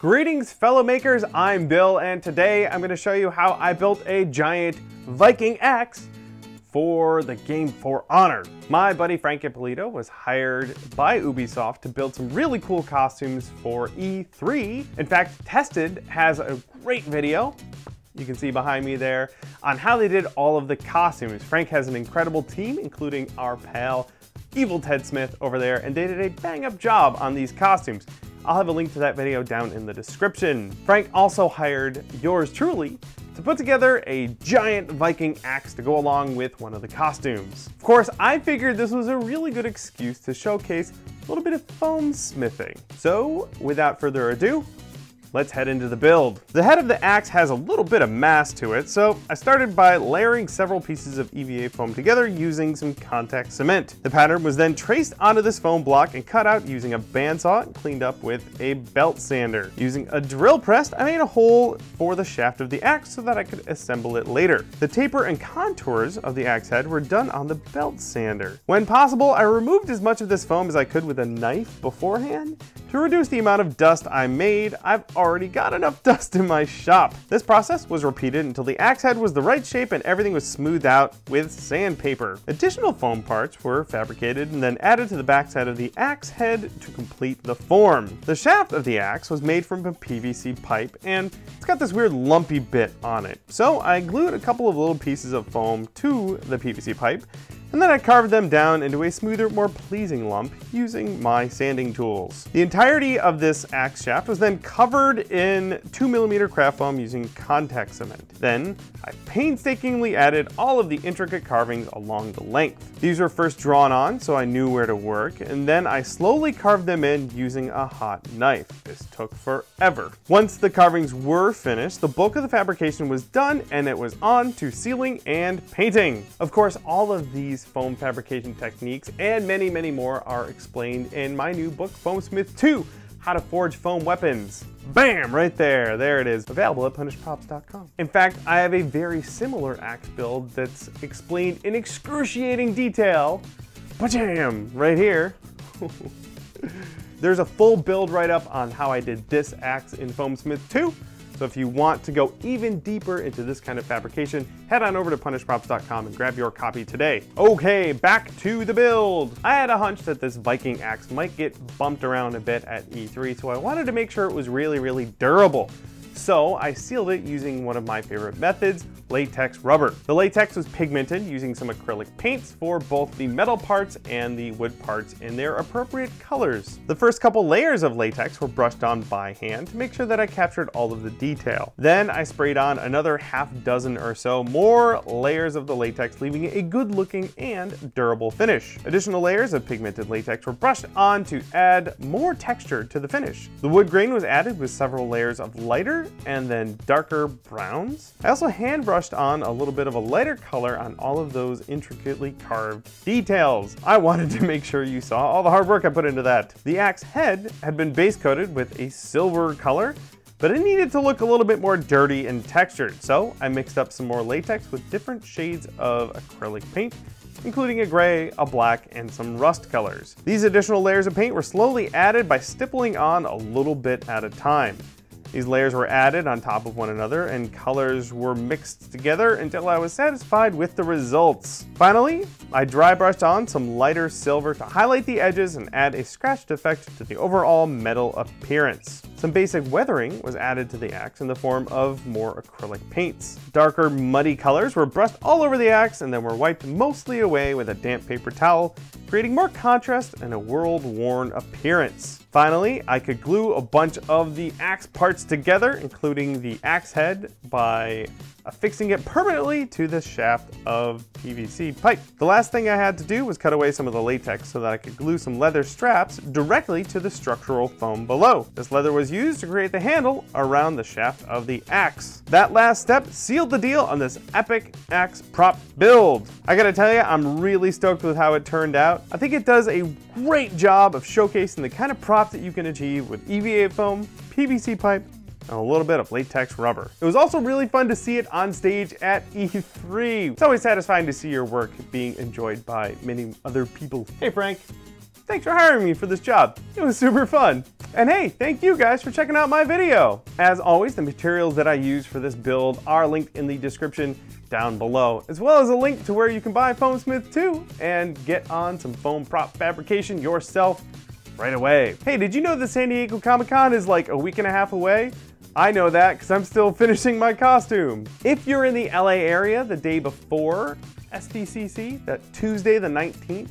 Greetings fellow makers, I'm Bill, and today I'm going to show you how I built a giant Viking axe for the game For Honor. My buddy Frank Ippolito was hired by Ubisoft to build some really cool costumes for E3. In fact, Tested has a great video, you can see behind me there, on how they did all of the costumes. Frank has an incredible team, including our pal Evil Ted Smith over there, and they did a bang-up job on these costumes. I'll have a link to that video down in the description. Frank also hired yours truly to put together a giant Viking axe to go along with one of the costumes. Of course, I figured this was a really good excuse to showcase a little bit of foam smithing. So, without further ado, let's head into the build. The head of the axe has a little bit of mass to it, so I started by layering several pieces of EVA foam together using some contact cement. The pattern was then traced onto this foam block and cut out using a bandsaw and cleaned up with a belt sander. Using a drill press, I made a hole for the shaft of the axe so that I could assemble it later. The taper and contours of the axe head were done on the belt sander. When possible, I removed as much of this foam as I could with a knife beforehand. To reduce the amount of dust I made, I've already got enough dust in my shop. This process was repeated until the axe head was the right shape and everything was smoothed out with sandpaper. Additional foam parts were fabricated and then added to the backside of the axe head to complete the form. The shaft of the axe was made from a PVC pipe and it's got this weird lumpy bit on it. So I glued a couple of little pieces of foam to the PVC pipe, and then I carved them down into a smoother, more pleasing lump using my sanding tools. The entirety of this axe shaft was then covered in 2mm craft foam using contact cement. Then I painstakingly added all of the intricate carvings along the length. These were first drawn on so I knew where to work, and then I slowly carved them in using a hot knife. This took forever. Once the carvings were finished, the bulk of the fabrication was done and it was on to sealing and painting. Of course, all of these foam fabrication techniques and many, many more are explained in my new book, Foamsmith 2, How to Forge Foam Weapons. Bam! Right there. There it is. Available at punishedprops.com. In fact, I have a very similar axe build that's explained in excruciating detail. Ba-jam! Right here. There's a full build write-up on how I did this axe in Foamsmith 2. So if you want to go even deeper into this kind of fabrication, head on over to punishedprops.com and grab your copy today. Okay, back to the build. I had a hunch that this Viking axe might get bumped around a bit at E3, so I wanted to make sure it was really, really durable. So I sealed it using one of my favorite methods, latex rubber. The latex was pigmented using some acrylic paints for both the metal parts and the wood parts in their appropriate colors. The first couple layers of latex were brushed on by hand to make sure that I captured all of the detail. Then I sprayed on another half dozen or so more layers of the latex, leaving a good looking and durable finish. Additional layers of pigmented latex were brushed on to add more texture to the finish. The wood grain was added with several layers of lighter and then darker browns. I also hand brushed on a little bit of a lighter color on all of those intricately carved details. I wanted to make sure you saw all the hard work I put into that. The axe head had been base coated with a silver color, but it needed to look a little bit more dirty and textured, so I mixed up some more latex with different shades of acrylic paint, including a gray, a black, and some rust colors. These additional layers of paint were slowly added by stippling on a little bit at a time. These layers were added on top of one another and colors were mixed together until I was satisfied with the results. Finally, I dry brushed on some lighter silver to highlight the edges and add a scratched effect to the overall metal appearance. Some basic weathering was added to the axe in the form of more acrylic paints. Darker, muddy colors were brushed all over the axe and then were wiped mostly away with a damp paper towel, creating more contrast and a world-worn appearance. Finally, I could glue a bunch of the axe parts together, including the axe head, by affixing it permanently to the shaft of PVC pipe. The last thing I had to do was cut away some of the latex so that I could glue some leather straps directly to the structural foam below. This leather was used to create the handle around the shaft of the axe. That last step sealed the deal on this epic axe prop build. I gotta tell you, I'm really stoked with how it turned out. I think it does a great job of showcasing the kind of prop that you can achieve with EVA foam, PVC pipe, and a little bit of latex rubber. It was also really fun to see it on stage at E3. It's always satisfying to see your work being enjoyed by many other people. Hey Frank, thanks for hiring me for this job. It was super fun. And hey, thank you guys for checking out my video. As always, the materials that I use for this build are linked in the description down below, as well as a link to where you can buy Foamsmith too and get on some foam prop fabrication yourself right away. Hey, did you know the San Diego Comic-Con is like a week and a half away? I know that because I'm still finishing my costume. If you're in the LA area the day before SDCC, that Tuesday the 19th,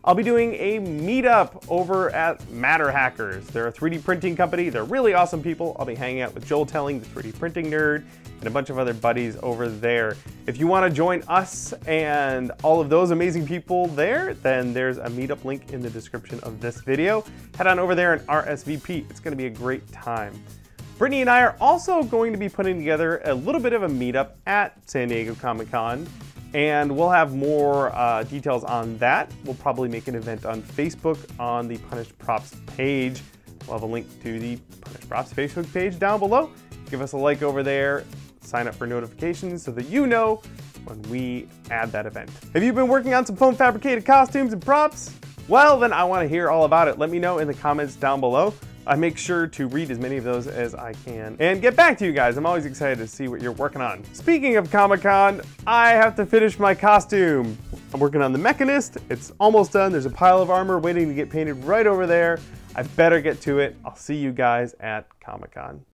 I'll be doing a meetup over at Matterhackers. They're a 3D printing company. They're really awesome people. I'll be hanging out with Joel Telling, the 3D printing nerd, and a bunch of other buddies over there. If you want to join us and all of those amazing people there, then there's a meetup link in the description of this video. Head on over there and RSVP. It's going to be a great time. Brittany and I are also going to be putting together a little bit of a meetup at San Diego Comic-Con, and we'll have more details on that. We'll probably make an event on Facebook on the Punished Props page. We'll have a link to the Punished Props Facebook page down below. Give us a like over there, sign up for notifications so that you know when we add that event. Have you been working on some foam fabricated costumes and props? Well, then I want to hear all about it. Let me know in the comments down below. I make sure to read as many of those as I can and get back to you guys. I'm always excited to see what you're working on. Speaking of Comic-Con, I have to finish my costume. I'm working on the Mechanist. It's almost done. There's a pile of armor waiting to get painted right over there. I better get to it. I'll see you guys at Comic-Con.